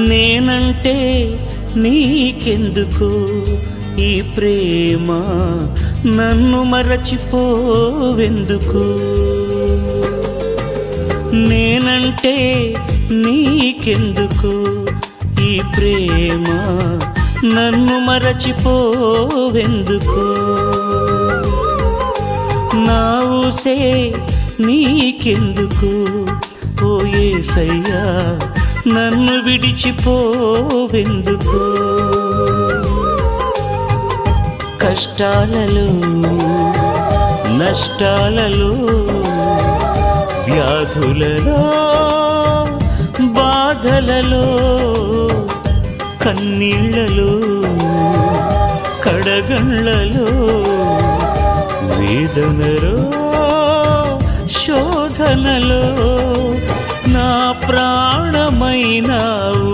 నేనంటే నీకెందుకు ఈ ప్రేమ, నన్ను మరచిపోవెందుకు? నేనంటే నీకెందుకు ఈ ప్రేమ, నన్ను మరచిపోవెందుకు? నా ఊసే నీకెందుకు ఓ యేసయ్యా, నన్ను విడిచిపోవెందుకు? కష్టాలలో నష్టాలలో వ్యాధులలో బాధలలో కన్నీళ్లలో కడగండ్లలో వేదనలో శోధనలో నా ప్రాణమైనావు